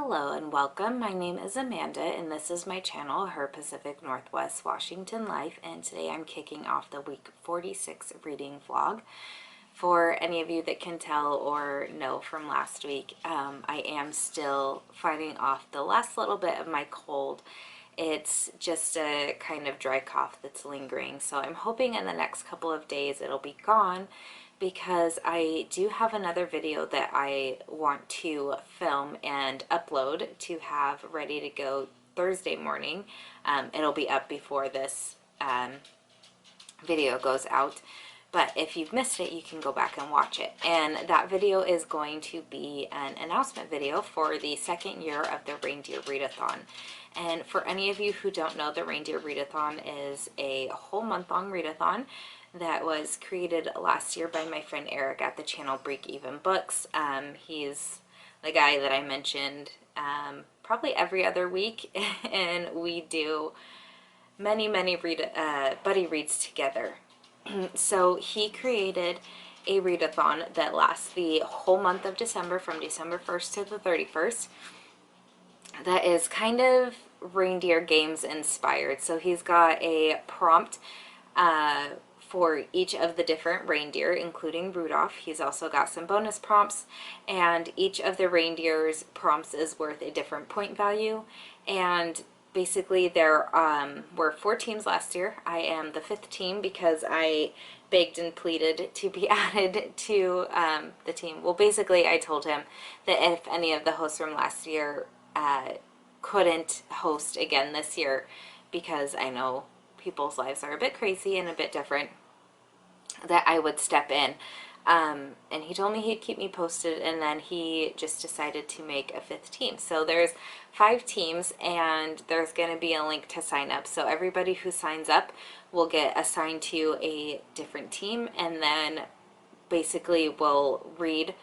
Hello and welcome. My name is Amanda and this is my channel, Her Pacific Northwest Washington Life, and today I'm kicking off the week 46 reading vlog. For any of you that can tell or know from last week, I am still fighting off the last little bit of my cold. It's just a kind of dry cough that's lingering, so I'm hoping in the next couple of days it'll be gone, because I do have another video that I want to film and upload to have ready to go Thursday morning. It'll be up before this video goes out, but if you've missed it, you can go back and watch it. And that video is going to be an announcement video for the second year of the Reindeer Readathon. And for any of you who don't know, the Reindeer Readathon is a whole month-long readathon that was created last year by my friend Eric at the channel Break Even Books. He's the guy that I mentioned probably every other week, and we do many buddy reads together. So he created a readathon that lasts the whole month of December, from December 1st to the 31st. That is kind of reindeer games inspired. So he's got a prompt for each of the different reindeer, including Rudolph. He's also got some bonus prompts, and each of the reindeer's prompts is worth a different point value. And basically there were 4 teams last year. I am the 5th team because I begged and pleaded to be added to the team. Well, basically I told him that if any of the hosts from last year couldn't host again this year, because I know people's lives are a bit crazy and a bit different, that I would step in. And he told me he'd keep me posted, and then he just decided to make a 5th team. So there's 5 teams, and there's going to be a link to sign up. So everybody who signs up will get assigned to a different team, and then basically will read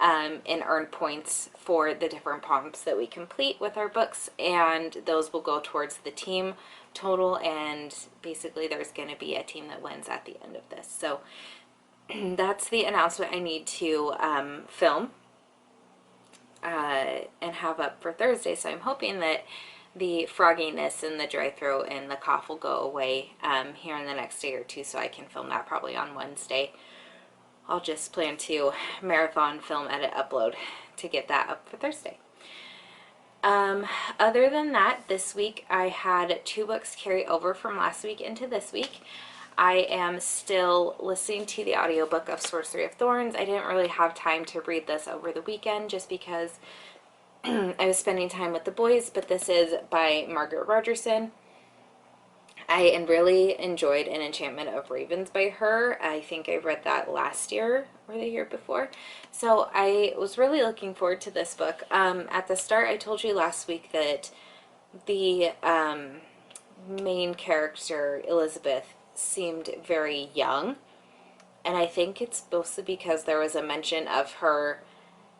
and earn points for the different prompts that we complete with our books, and those will go towards the team total. And basically there's going to be a team that wins at the end of this. So that's the announcement I need to film and have up for Thursday. So I'm hoping that the frogginess and the dry throat and the cough will go away here in the next day or two, so I can film that probably on Wednesday. I'll just plan to marathon film, edit, upload to get that up for Thursday. Other than that, this week I had 2 books carry over from last week into this week. I am still listening to the audiobook of Sorcery of Thorns. I didn't really have time to read this over the weekend just because I was spending time with the boys, but this is by Margaret Rogerson. I really enjoyed An Enchantment of Ravens by her. I think I read that last year or the year before. So I was really looking forward to this book. At the start, I told you last week that the main character, Elizabeth, seemed very young. And I think it's mostly because there was a mention of her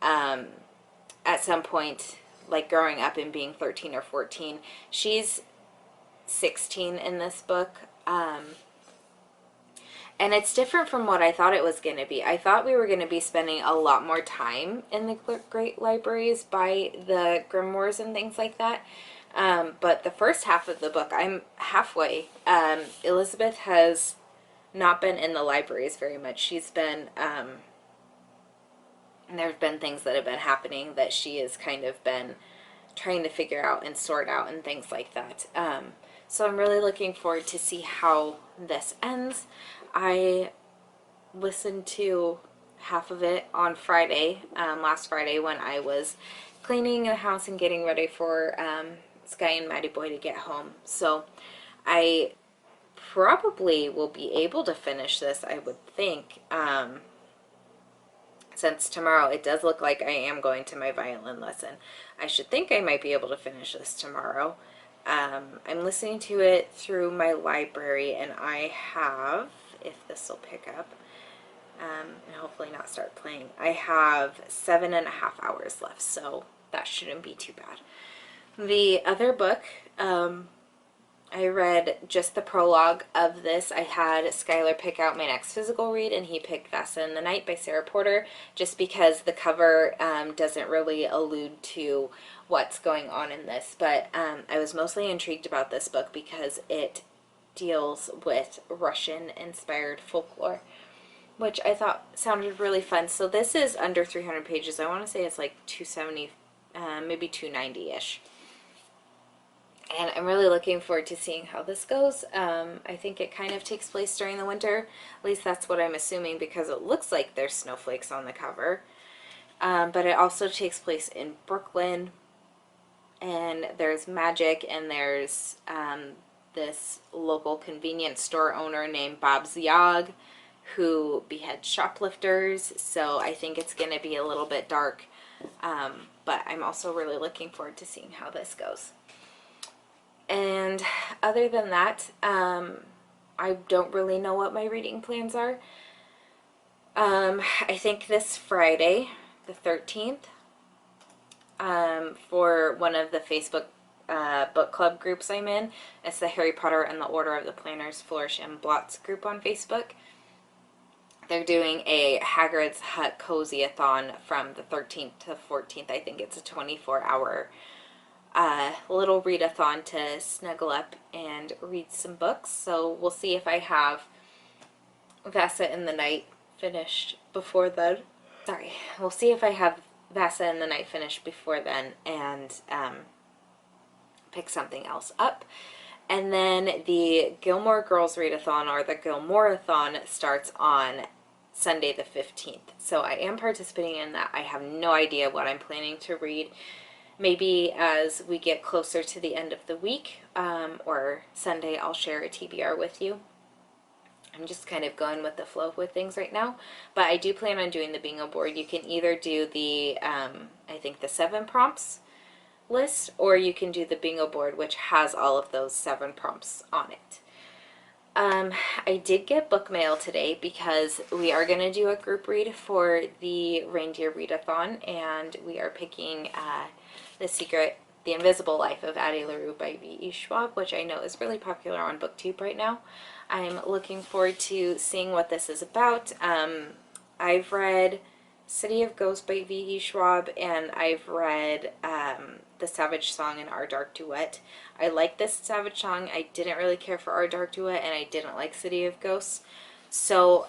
at some point, like growing up and being 13 or 14. She's 16 in this book, and it's different from what I thought it was going to be. I thought we were going to be spending a lot more time in the great libraries by the grimoires and things like that, but the first half of the book, I'm halfway. Elizabeth has not been in the libraries very much. She's been there have been things that have been happening that she has kind of been trying to figure out and sort out and things like that. So I'm really looking forward to see how this ends. I listened to half of it on Friday, last Friday, when I was cleaning the house and getting ready for Sky and Maddie Boy to get home. So I probably will be able to finish this, I would think, since tomorrow it does look like I am going to my violin lesson. I should think I might be able to finish this tomorrow. I'm listening to it through my library, and I have, if this will pick up, and hopefully not start playing, I have 7.5 hours left, so that shouldn't be too bad. The other book, I read just the prologue of this. I had Skylar pick out my next physical read, and he picked Vasa in the Night by Sarah Porter, just because the cover doesn't really allude to what's going on in this, but I was mostly intrigued about this book because it deals with Russian-inspired folklore, which I thought sounded really fun. So this is under 300 pages. I want to say it's like 270, maybe 290-ish. And I'm really looking forward to seeing how this goes. I think it kind of takes place during the winter. At least that's what I'm assuming, because it looks like there's snowflakes on the cover. But it also takes place in Brooklyn. And there's magic, and there's this local convenience store owner named Bob Ziag who beheads shoplifters. So I think it's going to be a little bit dark, but I'm also really looking forward to seeing how this goes. And other than that, I don't really know what my reading plans are. I think this Friday, the 13th, for one of the Facebook book club groups I'm in. It's the Harry Potter and the Order of the Planners Flourish and Blots group on Facebook. They're doing a Hagrid's Hut Cozy-a-thon from the 13th to 14th. I think it's a 24-hour little read-a-thon to snuggle up and read some books. So we'll see if I have Vasa in the Night finished before then. Sorry. We'll see if I have Vasa in the Night finished before then, and pick something else up. And then the Gilmore Girls Readathon, or the Gilmore-a-thon, starts on Sunday the 15th. So I am participating in that. I have no idea what I'm planning to read. Maybe as we get closer to the end of the week, or Sunday, I'll share a TBR with you. I'm just kind of going with the flow with things right now, but I do plan on doing the bingo board. You can either do the, I think the 7 prompts list, or you can do the bingo board, which has all of those 7 prompts on it. I did get book mail today because we are going to do a group read for the Reindeer Readathon, and we are picking The Invisible Life of Addie LaRue by V.E. Schwab, which I know is really popular on BookTube right now. I'm looking forward to seeing what this is about. I've read City of Ghosts by V.E. Schwab, and I've read The Savage Song and Our Dark Duet. I like this Savage Song. I didn't really care for Our Dark Duet, and I didn't like City of Ghosts. So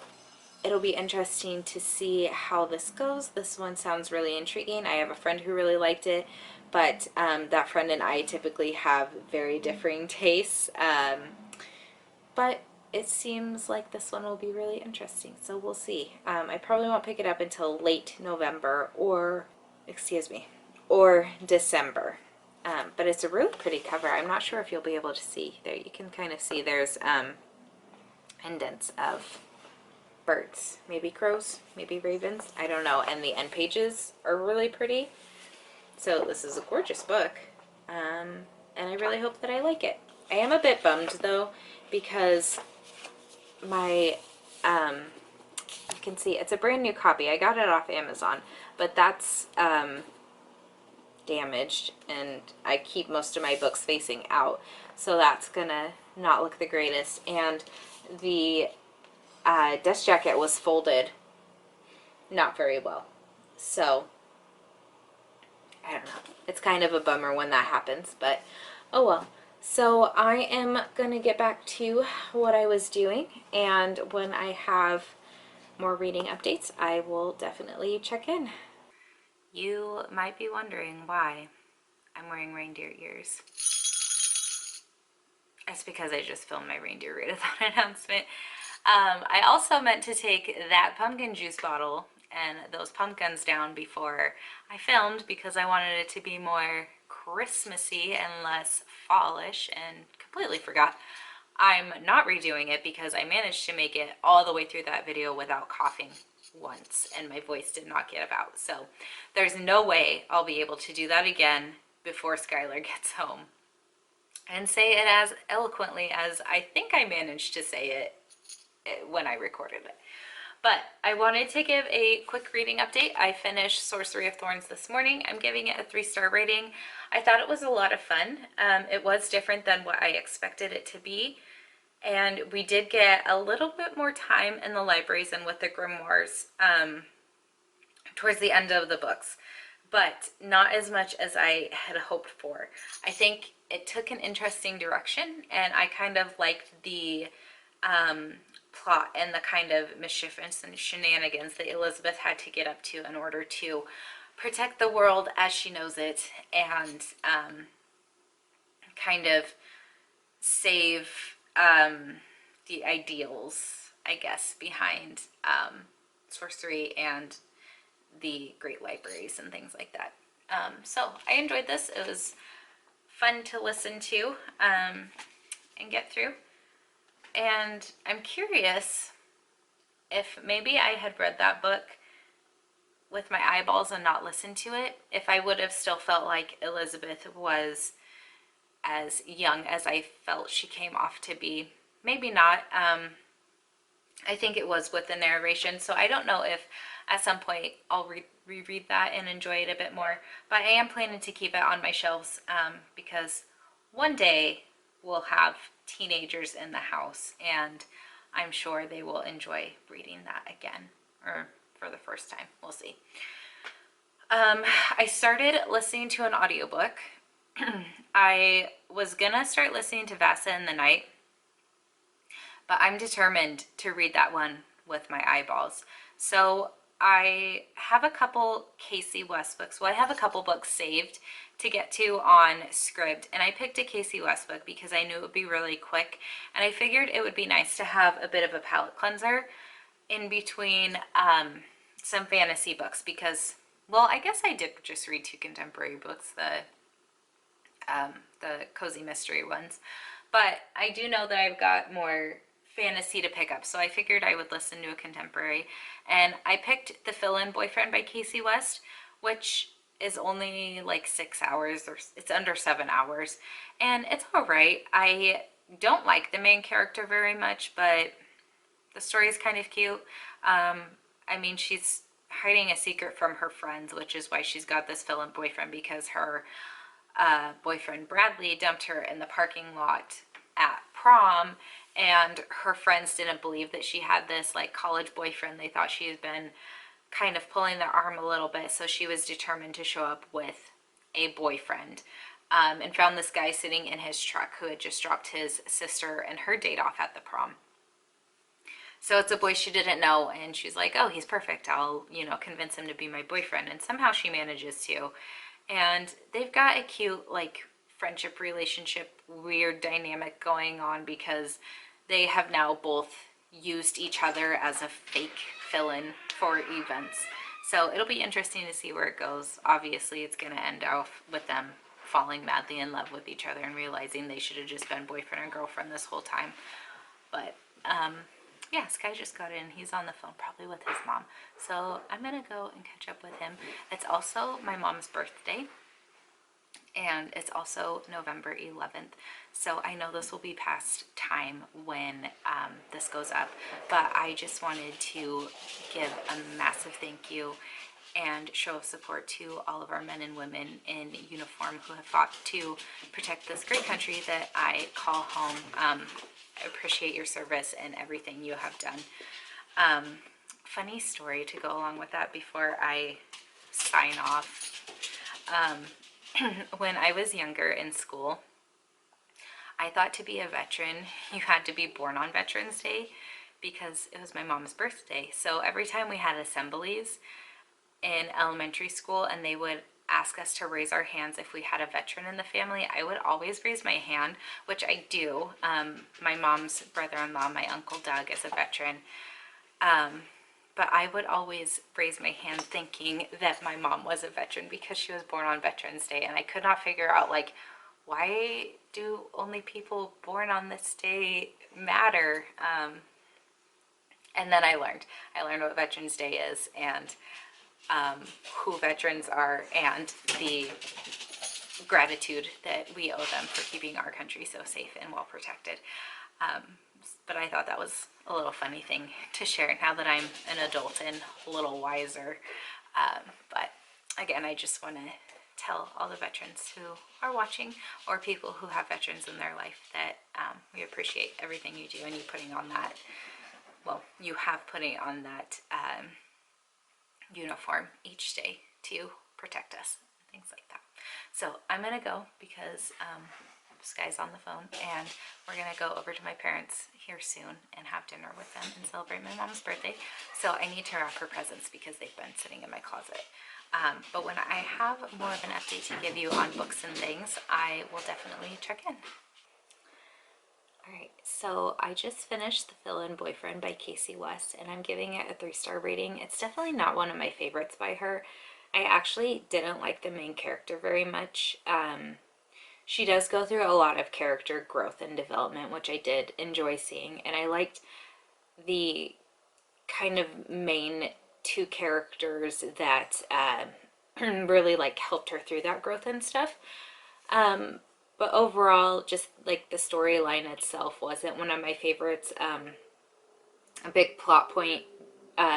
it'll be interesting to see how this goes. This one sounds really intriguing. I have a friend who really liked it, but that friend and I typically have very differing tastes. But it seems like this one will be really interesting, so we'll see. I probably won't pick it up until late November or December. But it's a really pretty cover. I'm not sure if you'll be able to see. There you can kind of see there's indents of birds, maybe crows, maybe ravens, I don't know. And the end pages are really pretty. So this is a gorgeous book, and I really hope that I like it. I am a bit bummed though, because my, you can see it's a brand new copy. I got it off Amazon, but that's damaged, and I keep most of my books facing out, so that's gonna not look the greatest. And the dust jacket was folded not very well, so I don't know. It's kind of a bummer when that happens, but oh well. So I am gonna get back to what I was doing, and when I have more reading updates, I will definitely check in. You might be wondering why I'm wearing reindeer ears. It's because I just filmed my Reindeer Readathon announcement. I also meant to take that pumpkin juice bottle and those pumpkins down before I filmed, because I wanted it to be more Christmassy and less fallish, and completely forgot. I'm not redoing it because I managed to make it all the way through that video without coughing once, and my voice did not get about. So there's no way I'll be able to do that again before Skylar gets home and say it as eloquently as I think I managed to say it when I recorded it. But I wanted to give a quick reading update. I finished Sorcery of Thorns this morning. I'm giving it a 3-star rating. I thought it was a lot of fun. It was different than what I expected it to be. And we did get a little bit more time in the libraries and with the grimoires towards the end of the books. but not as much as I had hoped for. I think it took an interesting direction, and I kind of liked the plot and the kind of mischief and shenanigans that Elizabeth had to get up to in order to protect the world as she knows it, and kind of save the ideals, I guess, behind sorcery and the great libraries and things like that. So I enjoyed this. It was fun to listen to and get through. And I'm curious if maybe I had read that book with my eyeballs and not listened to it, if I would have still felt like Elizabeth was as young as I felt she came off to be. Maybe not. I think it was with the narration, so I don't know if at some point I'll reread that and enjoy it a bit more, but I am planning to keep it on my shelves because one day we'll have teenagers in the house, and I'm sure they will enjoy reading that again, or for the first time. We'll see. I started listening to an audiobook. I was gonna start listening to Vasa in the Night, but I'm determined to read that one with my eyeballs. So I have a couple Casey West books. Well, I have a couple books saved to get to on Scribd, and I picked a Casey West book because I knew it would be really quick, and I figured it would be nice to have a bit of a palate cleanser in between some fantasy books because, well, I guess I did just read 2 contemporary books, the cozy mystery ones, but I do know that I've got more fantasy to pick up, so I figured I would listen to a contemporary, and I picked The Fill-In Boyfriend by Casey West, which is only like 6 hours, or it's under 7 hours, and it's all right. I don't like the main character very much, but the story is kind of cute. I mean, she's hiding a secret from her friends, which is why she's got this fill-in boyfriend, because her boyfriend Bradley dumped her in the parking lot at prom, and her friends didn't believe that she had this like college boyfriend. They thought she had been kind of pulling their arm a little bit, so she was determined to show up with a boyfriend, and found this guy sitting in his truck who had just dropped his sister and her date off at the prom. So it's a boy she didn't know, and she's like, oh, he's perfect, I'll, you know, convince him to be my boyfriend, and somehow she manages to. And they've got a cute like friendship relationship weird dynamic going on because they have now both used each other as a fake fill-in for events. So it'll be interesting to see where it goes. Obviously it's going to end off with them falling madly in love with each other and realizing they should have just been boyfriend and girlfriend this whole time. But yeah, Sky just got in. He's on the phone, probably with his mom. So I'm gonna go and catch up with him. It's also my mom's birthday, and it's also November 11th. So I know this will be past time when this goes up, but I just wanted to give a massive thank you and show of support to all of our men and women in uniform who have fought to protect this great country that I call home. I appreciate your service and everything you have done. Funny story to go along with that before I sign off. When I was younger in school, I thought to be a veteran, you had to be born on Veterans Day because it was my mom's birthday. So every time we had assemblies in elementary school and they would ask us to raise our hands if we had a veteran in the family, I would always raise my hand, which I do. My mom's brother-in-law, my Uncle Doug, is a veteran. But I would always raise my hand thinking that my mom was a veteran because she was born on Veterans Day, and I could not figure out, like, why do only people born on this day matter? And then I learned what Veterans Day is, and who veterans are, and the gratitude that we owe them for keeping our country so safe and well protected. But I thought that was a little funny thing to share now that I'm an adult and a little wiser. But again, I just want to tell all the veterans who are watching, or people who have veterans in their life, that we appreciate everything you do, and you putting on that, well, you have putting on that uniform each day to protect us, things like that. So I'm gonna go because Sky's on the phone, and we're gonna go over to my parents here soon and have dinner with them and celebrate my mom's birthday. So I need to wrap her presents because they've been sitting in my closet. But when I have more of an update to give you on books and things, I will definitely check in. Alright, so I just finished The Fill-In Boyfriend by Casey West, and I'm giving it a 3-star rating. It's definitely not one of my favorites by her. I actually didn't like the main character very much. She does go through a lot of character growth and development, which I did enjoy seeing, and I liked the kind of main 2 characters that really like helped her through that growth and stuff. But overall, just like the storyline itself wasn't one of my favorites. A big plot point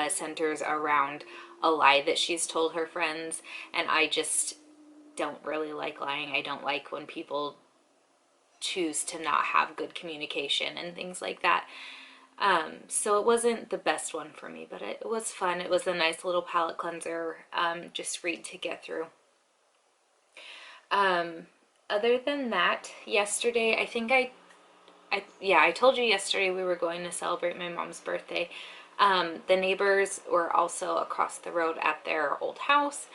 centers around a lie that she's told her friends, and I just don't really like lying. I don't like when people choose to not have good communication and things like that. So it wasn't the best one for me, but it was fun. It was a nice little palate cleanser, just read to get through. Other than that, yesterday, I think I told you yesterday we were going to celebrate my mom's birthday. The neighbors were also across the road at their old house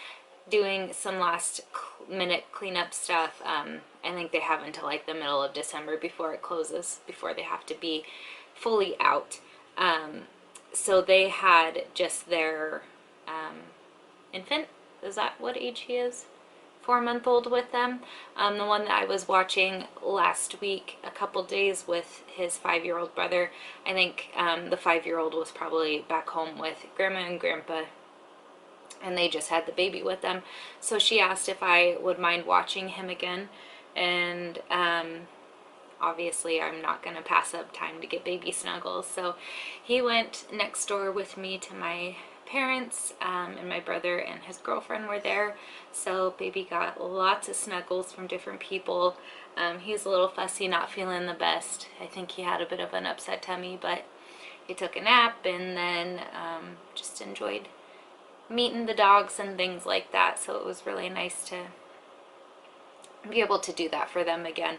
doing some last minute cleanup stuff. I think they have until like the middle of December before it closes, before they have to be fully out. So they had just their infant, is that what age he is? 4-month-old with them. The one that I was watching last week, a couple days with his 5-year-old brother. I think the 5-year-old was probably back home with grandma and grandpa, and they just had the baby with them. So she asked if I would mind watching him again, and obviously I'm not going to pass up time to get baby snuggles. So he went next door with me to my parents, and my brother and his girlfriend were there. So baby got lots of snuggles from different people. He was a little fussy, not feeling the best. I think he had a bit of an upset tummy, but he took a nap, and then just enjoyed meeting the dogs and things like that. So it was really nice to be able to do that for them again.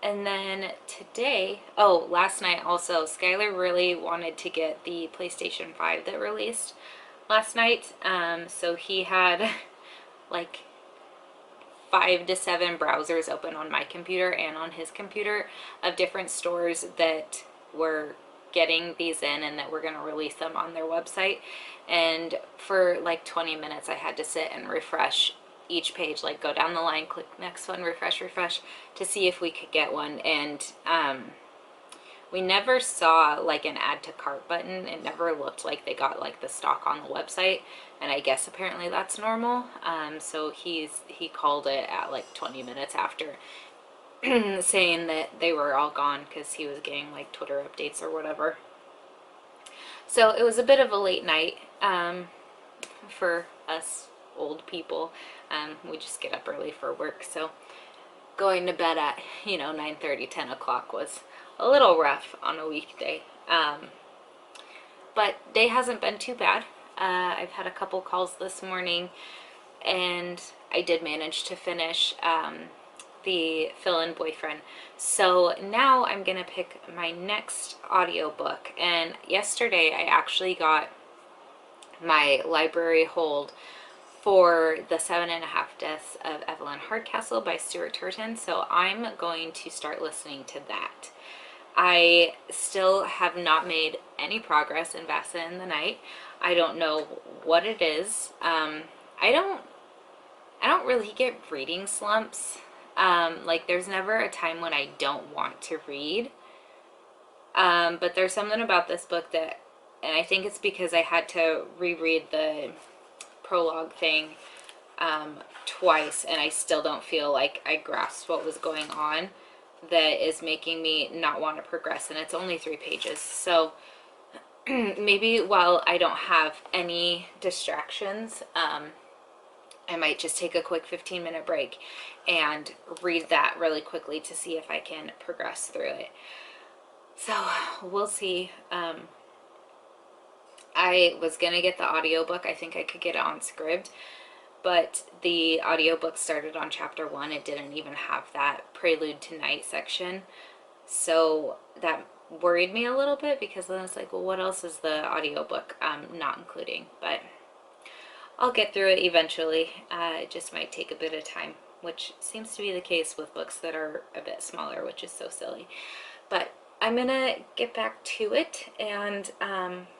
And then today, last night also, Skylar really wanted to get the PlayStation 5 that released last night. So he had like 5 to 7 browsers open on my computer and on his computer of different stores that were getting these in and that were going to release them on their website. And for like 20 minutes I had to sit and refresh each page, like go down the line, click next one, refresh, to see if we could get one. And we never saw like an add to cart button. It never looked like they got like the stock on the website, and I guess apparently that's normal. So he called it at like 20 minutes after saying that they were all gone because he was getting like Twitter updates or whatever. So it was a bit of a late night for us old people. We just get up early for work, so going to bed at 9:30, 10 o'clock was a little rough on a weekday. But day hasn't been too bad. I've had a couple calls this morning, and I did manage to finish the Fill-In Boyfriend. So now I'm gonna pick my next audiobook, and yesterday I actually got my library hold for The 7.5 Deaths of Evelyn Hardcastle by Stuart Turton, so I'm going to start listening to that. I still have not made any progress in Vasa in the Night. I don't know what it is. I don't really get reading slumps. Like there's never a time when I don't want to read. But there's something about this book that, and I think it's because I had to reread the prologue thing twice, and I still don't feel like I grasped what was going on, that is making me not want to progress. And it's only 3 pages, so maybe while I don't have any distractions, I might just take a quick 15-minute break and read that really quickly to see if I can progress through it. So we'll see. I was gonna get the audiobook. I think I could get it on Scribd, but the audiobook started on chapter 1. It didn't even have that prelude to night section. So that worried me a little bit, because then it's like, well, what else is the audiobook not including? But I'll get through it eventually. It just might take a bit of time, which seems to be the case with books that are a bit smaller, which is so silly. But I'm gonna get back to it, and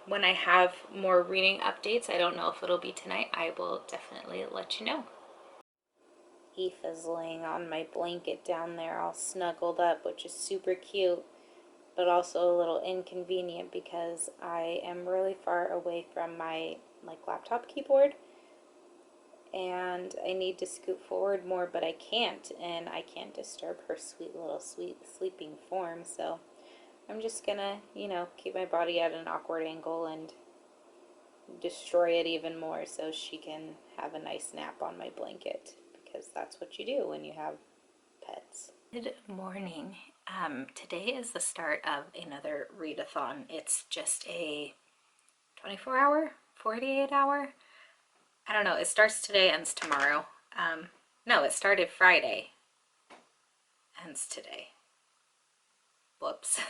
when I have more reading updates, I don't know if it'll be tonight, I will definitely let you know. Eve is laying on my blanket down there all snuggled up, which is super cute, but also a little inconvenient because I am really far away from my laptop keyboard, and I need to scoot forward more, but I can't, and I can't disturb her sweet little sleeping form, so I'm just gonna, keep my body at an awkward angle and destroy it even more so she can have a nice nap on my blanket, because that's what you do when you have pets. Good morning. Today is the start of another readathon. It's just a 24-hour, 48-hour. I don't know. It starts today, ends tomorrow. No, it started Friday, ends today. Whoops.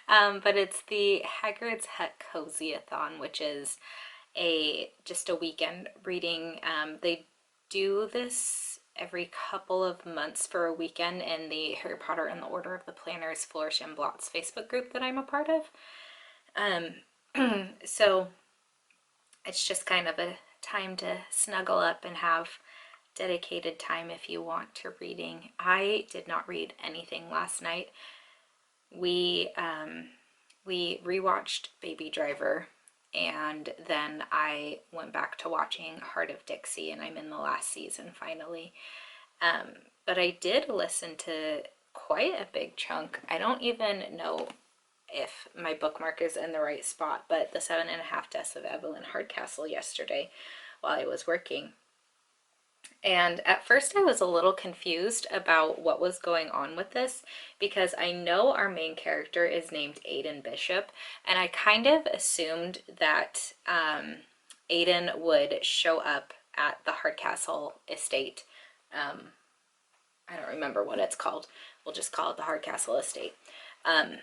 But it's the Hagrid's Hut Cozy-a-thon, which is just a weekend reading. They do this every couple of months for a weekend in the Harry Potter and the Order of the Planners Flourish and Blots Facebook group that I'm a part of. So it's just kind of a time to snuggle up and have dedicated time if you want to reading. I did not read anything last night. We rewatched Baby Driver, and then I went back to watching Heart of Dixie, and I'm in the last season finally. But I did listen to quite a big chunk. I don't even know if my bookmark is in the right spot, but the 7.5 Deaths of Evelyn Hardcastle yesterday while I was working. And at first I was a little confused about what was going on with this, because I know our main character is named Aidan Bishop, and I kind of assumed that Aidan would show up at the Hardcastle estate. I don't remember what it's called. We'll just call it the Hardcastle estate. And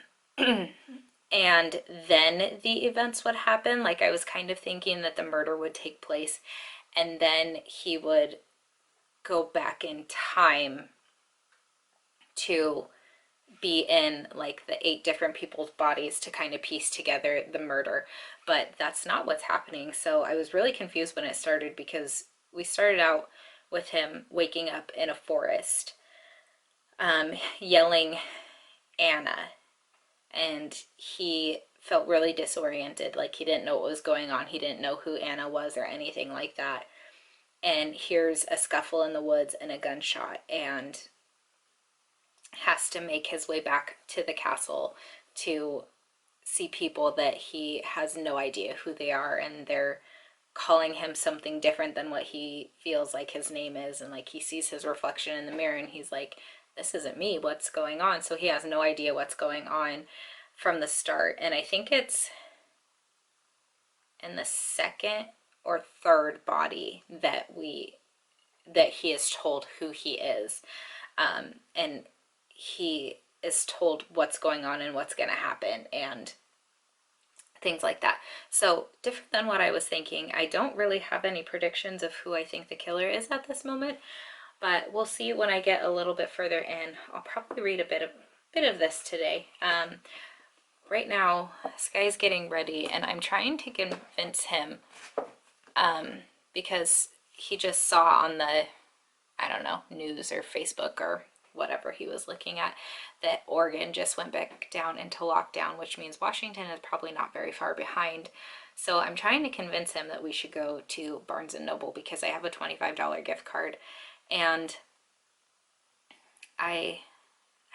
then the events would happen. Like, I was kind of thinking that the murder would take place, and then he would go back in time to be in like the 8 different people's bodies to kind of piece together the murder, but that's not what's happening. So I was really confused when it started, because we started out with him waking up in a forest, yelling Anna, and he felt really disoriented, like he didn't know what was going on. He didn't know who Anna was or anything like that, and hears a scuffle in the woods and a gunshot, and has to make his way back to the castle to see people that he has no idea who they are, and they're calling him something different than what he feels like his name is. And like, he sees his reflection in the mirror and he's like, this isn't me, what's going on? So he has no idea what's going on from the start. And I think it's in the second or third body that he is told who he is, and he is told what's going on and what's going to happen and things like that. So different than what I was thinking. I don't really have any predictions of who I think the killer is at this moment, but we'll see when I get a little bit further in. I'll probably read a bit of this today. Right now, Sky's getting ready, and I'm trying to convince him, because he just saw on the, I don't know, news or Facebook or whatever he was looking at, that Oregon just went back down into lockdown, which means Washington is probably not very far behind. So I'm trying to convince him that we should go to Barnes & Noble, because I have a $25 gift card, and I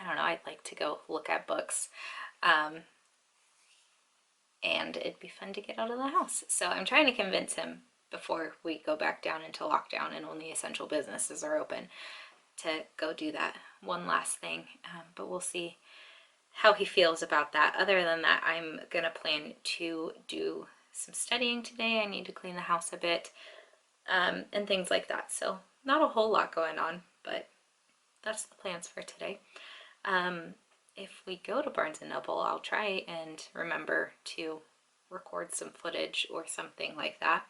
don't know, I'd like to go look at books, and it'd be fun to get out of the house. So I'm trying to convince him before we go back down into lockdown and only essential businesses are open, to go do that one last thing, but we'll see how he feels about that. Other than that, I'm gonna plan to do some studying today. I need to clean the house a bit, and things like that. So not a whole lot going on, but that's the plans for today. If we go to Barnes & Noble, I'll try and remember to record some footage or something like that.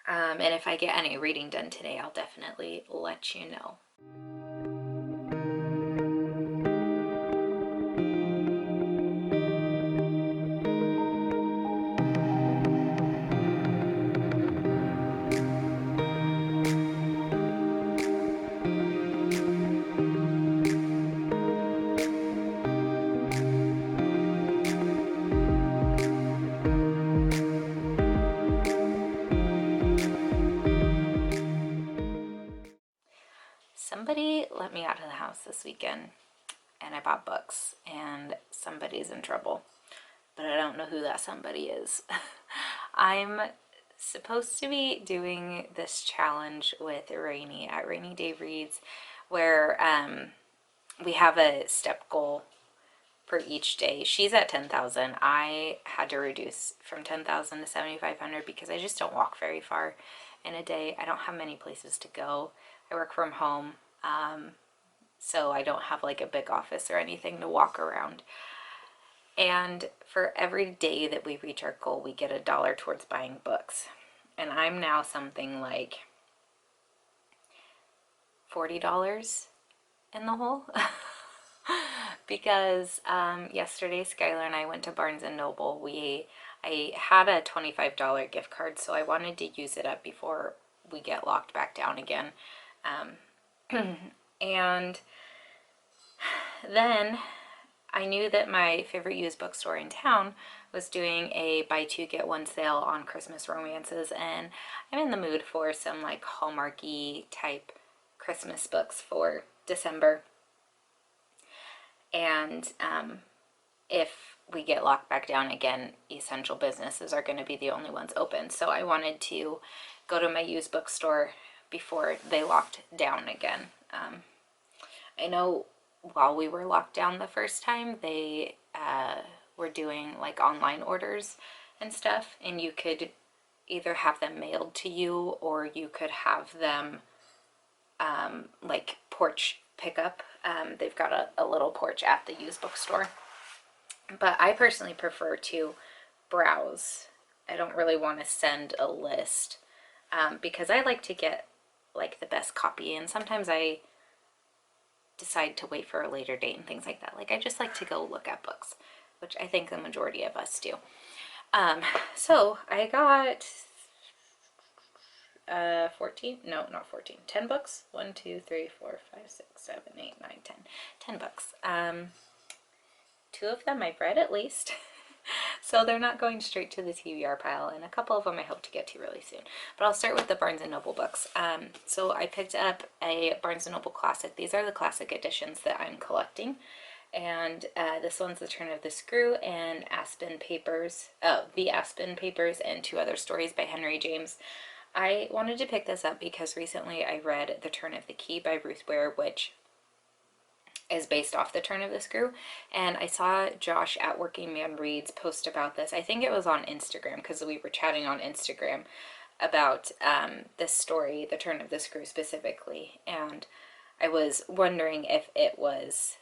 And if I get any reading done today, I'll definitely let you know. Somebody let me out of the house this weekend and I bought books, and somebody's in trouble, but I don't know who that somebody is. I'm supposed to be doing this challenge with Rainy at Rainy Day Reads, where we have a step goal for each day. She's at 10,000. I had to reduce from 10,000 to 7,500 because I just don't walk very far in a day. I don't have many places to go. I work from home, so I don't have like a big office or anything to walk around. And for every day that we reach our goal, we get $1 towards buying books. And I'm now something like $40 in the hole. Because yesterday Skylar and I went to Barnes & Noble. I had a $25 gift card, so I wanted to use it up before we get locked back down again. And then I knew that my favorite used bookstore in town was doing a buy two get one sale on Christmas romances, and I'm in the mood for some like Hallmarky type Christmas books for December. And if we get locked back down again, essential businesses are going to be the only ones open. So I wanted to go to my used bookstore before they locked down again. I know while we were locked down the first time, they were doing like online orders and stuff, and you could either have them mailed to you or you could have them like porch pickup. They've got a little porch at the used bookstore, but I personally prefer to browse. I don't really want to send a list because I like to get like the best copy, and sometimes I decide to wait for a later date and things like that. Like I just like to go look at books, which I think the majority of us do. So I got 14, no, not 14, 10 books. 1, 2, 3, 4, 5, 6, 7, 8, 9, 10. 10 books. 2 of them I've read at least. So they're not going straight to the TBR pile, and a couple of them I hope to get to really soon. But I'll start with the Barnes & Noble books. So I picked up a Barnes & Noble Classic. These are the classic editions that I'm collecting. And this one's The Turn of the Screw and Aspen Papers, The Aspen Papers and 2 Other Stories by Henry James. I wanted to pick this up because recently I read The Turn of the Key by Ruth Ware, which is based off The Turn of the Screw, and I saw Josh at Working Man Reads post about this. I think it was on Instagram because we were chatting on Instagram about this story, The Turn of the Screw specifically, and I was wondering if it was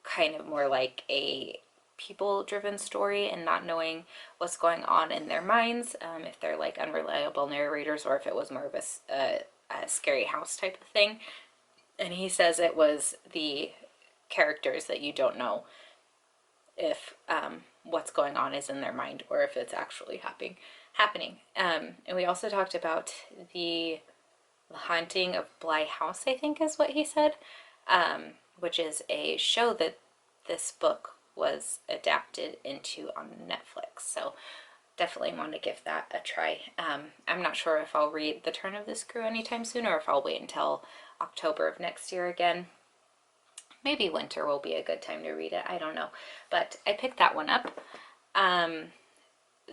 kind of more like a people-driven story and not knowing what's going on in their minds, if they're like unreliable narrators, or if it was more of a scary house type of thing. And he says it was the characters that you don't know if what's going on is in their mind or if it's actually happening. And we also talked about the Haunting of Bly House, I think is what he said, which is a show that this book was adapted into on Netflix. So definitely want to give that a try. I'm not sure if I'll read The Turn of the Screw anytime soon or if I'll wait until October of next year again. Maybe winter will be a good time to read it. I don't know. But I picked that one up.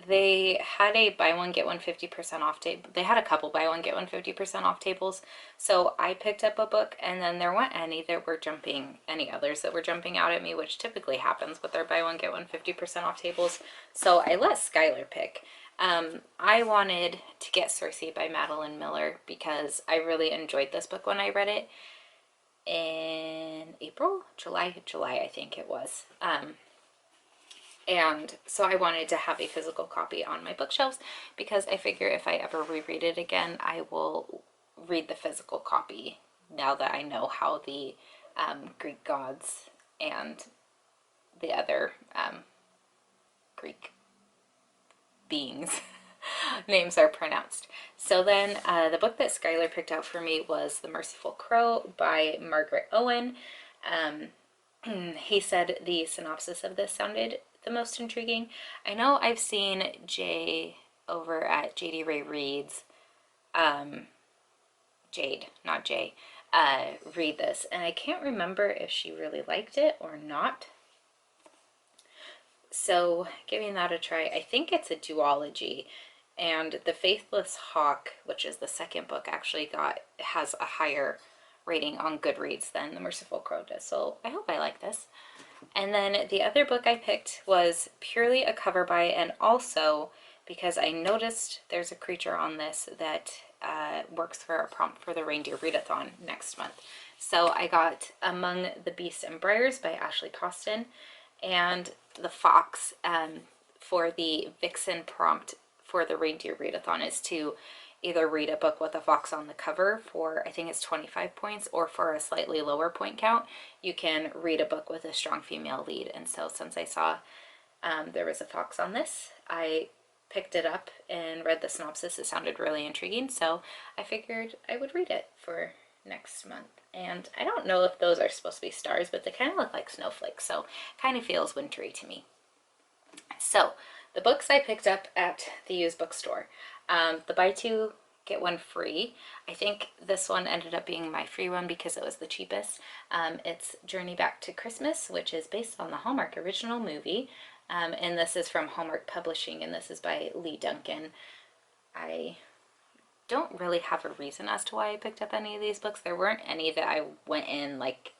they had a buy one get one 50% off table. They had a couple buy one get one 50% off tables. So I picked up a book, and then there weren't any others that were jumping out at me, which typically happens with their buy one get one 50% off tables. So I let Skylar pick. I wanted to get Circe by Madeline Miller because I really enjoyed this book when I read it in July, I think it was. And so I wanted to have a physical copy on my bookshelves because I figure if I ever reread it again, I will read the physical copy now that I know how the Greek gods and the other Greek beings names are pronounced. So then the book that Skylar picked out for me was The Merciful Crow by Margaret Owen. He said the synopsis of this sounded the most intriguing. I know I've seen Jay over at JD Ray Reads, Jade, not Jay, read this, and I can't remember if she really liked it or not. So giving that a try, I think it's a duology, and The Faithless Hawk, which is the second book, actually has a higher rating on Goodreads than The Merciful Crow does, so I hope I like this. And then the other book I picked was purely a cover by, and also because I noticed there's a creature on this that works for a prompt for the Reindeer Readathon next month. So I got Among the Beasts and Briars by Ashley Costin, and the fox for the Vixen prompt for the Reindeer Readathon is to either read a book with a fox on the cover for, I think it's 25 points, or for a slightly lower point count, you can read a book with a strong female lead. And so since I saw there was a fox on this, I picked it up and read the synopsis. It sounded really intriguing, so I figured I would read it for next month. And I don't know if those are supposed to be stars, but they kind of look like snowflakes, so kind of feels wintry to me. So the books I picked up at the used bookstore, the buy two get one free. I think this one ended up being my free one because it was the cheapest. It's Journey Back to Christmas, which is based on the Hallmark original movie, and this is from Hallmark Publishing, and this is by Lee Duncan. I don't really have a reason as to why I picked up any of these books. There weren't any that I went in like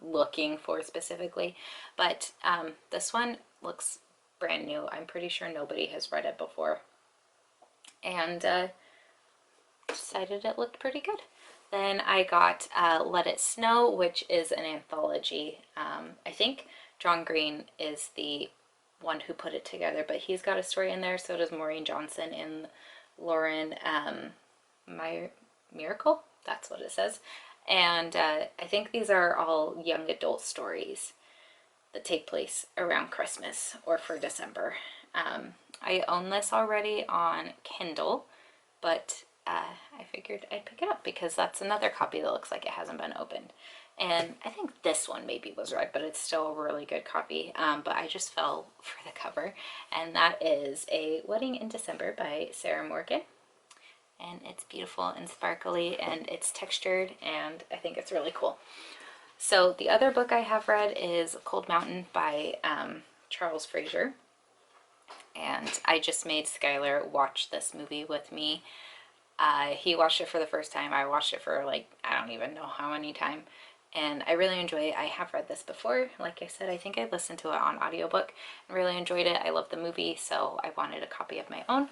looking for specifically, but this one looks brand new. I'm pretty sure nobody has read it before, and decided it looked pretty good. Then I got Let It Snow, which is an anthology. I think John Green is the one who put it together, but he's got a story in there, so does Maureen Johnson and Lauren Miracle, that's what it says. And I think these are all young adult stories that take place around Christmas or for December. I own this already on Kindle, but I figured I'd pick it up because that's another copy that looks like it hasn't been opened. And I think this one maybe was read, but it's still a really good copy. But I just fell for the cover, and that is A Wedding in December by Sarah Morgan. And it's beautiful and sparkly, and it's textured, and I think it's really cool. So the other book I have read is Cold Mountain by Charles Fraser. And I just made Skylar watch this movie with me. He watched it for the first time. I watched it for like, I don't even know how many times. And I really enjoy it. I have read this before. Like I said, I think I listened to it on audiobook and really enjoyed it. I love the movie, so I wanted a copy of my own.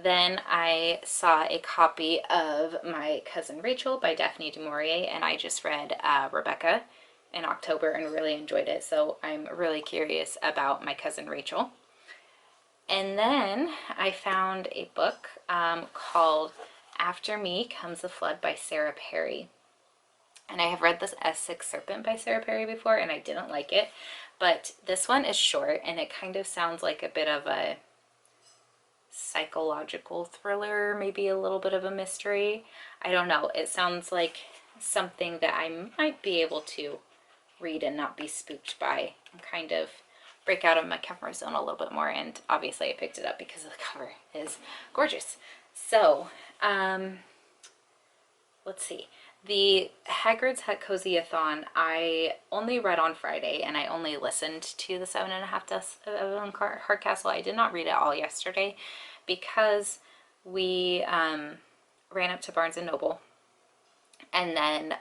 Then I saw a copy of My Cousin Rachel by Daphne du Maurier, and I just read Rebecca in October and really enjoyed it. So I'm really curious about My Cousin Rachel. And then I found a book called After Me Comes a Flood by Sarah Perry. And I have read this S6 Serpent by Sarah Perry before, and I didn't like it. But this one is short, and it kind of sounds like a bit of a psychological thriller, maybe a little bit of a mystery. I don't know. It sounds like something that I might be able to read and not be spooked by, and kind of break out of my comfort zone a little bit more. And obviously I picked it up because the cover is gorgeous. So let's see. The Hagrid's Hut Cozy-a-thon I only read on Friday, and I only listened to the 7.5 Deaths of Evelyn Hardcastle. I did not read it all yesterday because we ran up to Barnes & Noble, and then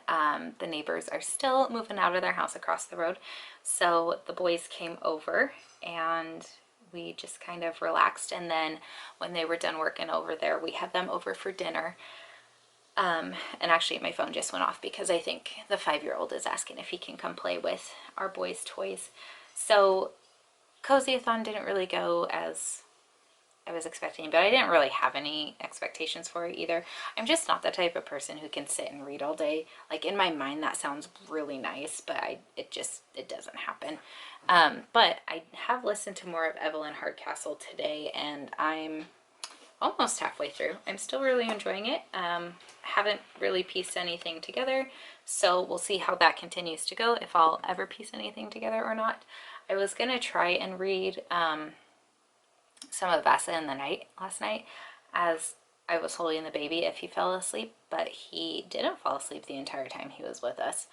the neighbors are still moving out of their house across the road. So the boys came over and we just kind of relaxed. And then when they were done working over there, we had them over for dinner. And actually my phone just went off because I think the 5-year-old is asking if he can come play with our boys' toys. So Cozy-a-thon didn't really go as I was expecting, but I didn't really have any expectations for it either. I'm just not the type of person who can sit and read all day. Like, in my mind that sounds really nice, but it doesn't happen. But I have listened to more of Evelyn Hardcastle today, and I'm almost halfway through. I'm still really enjoying it. Haven't really pieced anything together, so we'll see how that continues to go, if I'll ever piece anything together or not. I was gonna try and read some of Vasa in the Night last night as I was holding the baby if he fell asleep, but he didn't fall asleep the entire time he was with us.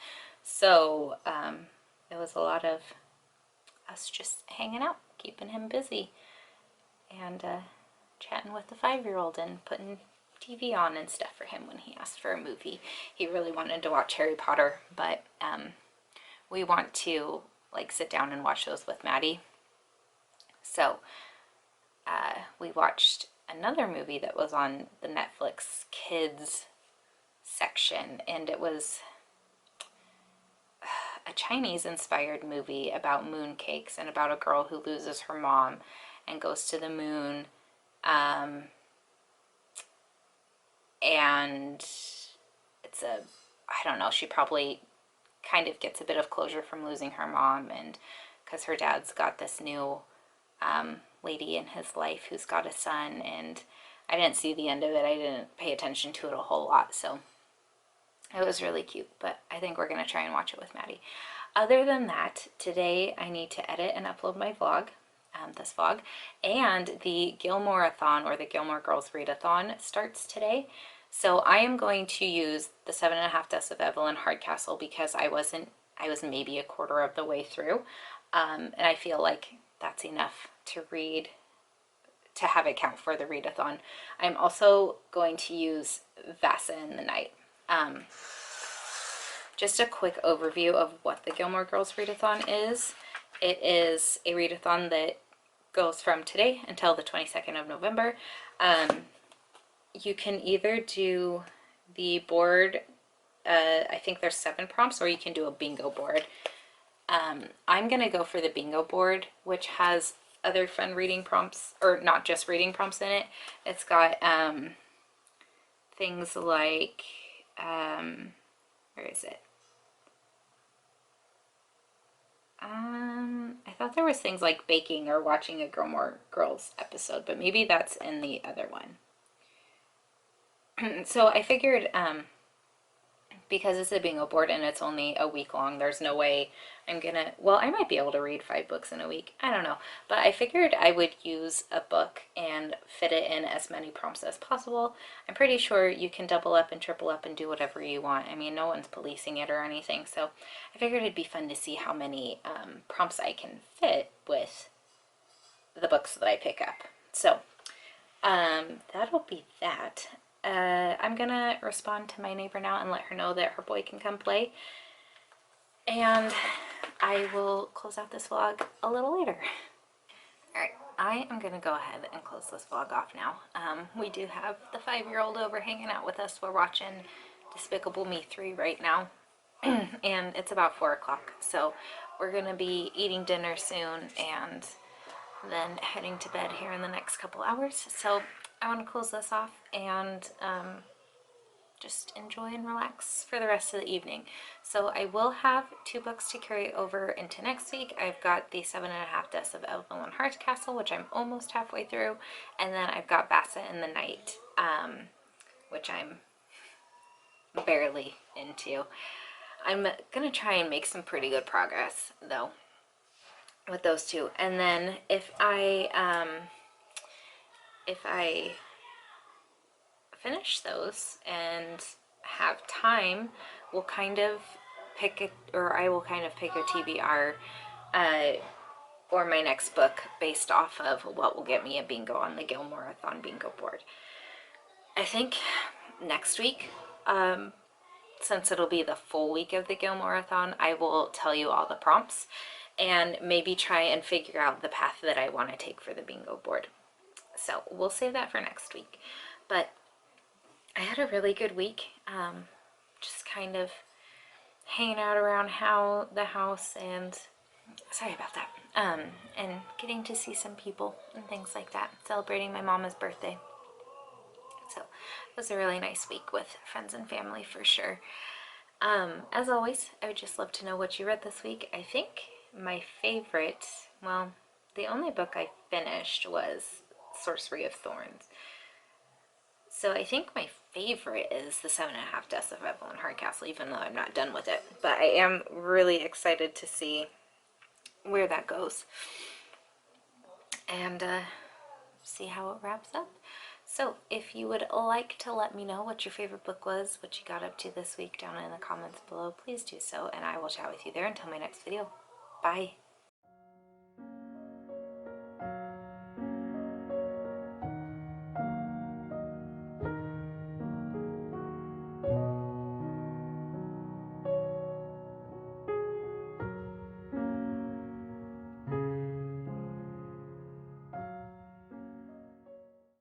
So it was a lot of us just hanging out, keeping him busy, and chatting with the 5-year-old and putting TV on and stuff for him when he asked for a movie. He really wanted to watch Harry Potter, but we want to like sit down and watch those with Maddie. So we watched another movie that was on the Netflix kids section, and it was a Chinese inspired movie about mooncakes and about a girl who loses her mom and goes to the moon. And it's I don't know, she probably kind of gets a bit of closure from losing her mom, and because her dad's got this new lady in his life who's got a son, and I didn't see the end of it. I didn't pay attention to it a whole lot, so it was really cute, but I think we're going to try and watch it with Maddie. Other than that, today I need to edit and upload my vlog, this vlog, and the Gilmore-a-thon, or the Gilmore Girls Readathon, starts today. So I am going to use the 7.5 Deaths of Evelyn Hardcastle because I was maybe a quarter of the way through, and I feel like that's enough to read, to have it count for the readathon. I'm also going to use Vasa in the Night. Just a quick overview of what the Gilmore Girls Readathon is. It is a readathon that goes from today until the 22nd of November. You can either do the board, I think there's 7 prompts, or you can do a bingo board. I'm gonna go for the bingo board, which has other fun reading prompts, or not just reading prompts in it. It's got things like, where is it? I thought there was things like baking or watching a Gilmore Girls episode, but maybe that's in the other one. So I figured, because it's a bingo board and it's only a week long, there's no way I'm gonna, well, I might be able to read 5 books in a week, I don't know, but I figured I would use a book and fit it in as many prompts as possible. I'm pretty sure you can double up and triple up and do whatever you want. I mean, no one's policing it or anything, so I figured it'd be fun to see how many prompts I can fit with the books that I pick up. So that'll be that. I'm gonna respond to my neighbor now and let her know that her boy can come play, and I will close out this vlog a little later. Alright, I am gonna go ahead and close this vlog off now. We do have the 5-year-old over hanging out with us. We're watching Despicable Me 3 right now, and it's about 4 o'clock, so we're gonna be eating dinner soon and then heading to bed here in the next couple hours. So I want to close this off and just enjoy and relax for the rest of the evening. So I will have 2 books to carry over into next week. I've got the 7.5 Deaths of Evelyn Hardcastle, which I'm almost halfway through, and then I've got Vasa in the Night, which I'm barely into. I'm gonna try and make some pretty good progress though with those 2, and then if I finish those and have time, we'll kind of pick it, or I will kind of pick a TBR or my next book based off of what will get me a bingo on the Gilmoreathon bingo board. I think next week, since it'll be the full week of the Gilmoreathon, I will tell you all the prompts and maybe try and figure out the path that I want to take for the bingo board. So we'll save that for next week. But I had a really good week, just kind of hanging out around the house, and sorry about that, and getting to see some people and things like that, celebrating my mama's birthday. So it was a really nice week with friends and family for sure. As always, I would just love to know what you read this week. I think my favorite, well, the only book I finished was Sorcery of Thorns. So I think my favorite is The 7.5 Deaths of Evelyn Hardcastle, even though I'm not done with it. But I am really excited to see where that goes and see how it wraps up. So if you would like to let me know what your favorite book was, what you got up to this week down in the comments below, please do so, and I will chat with you there until my next video. Bye.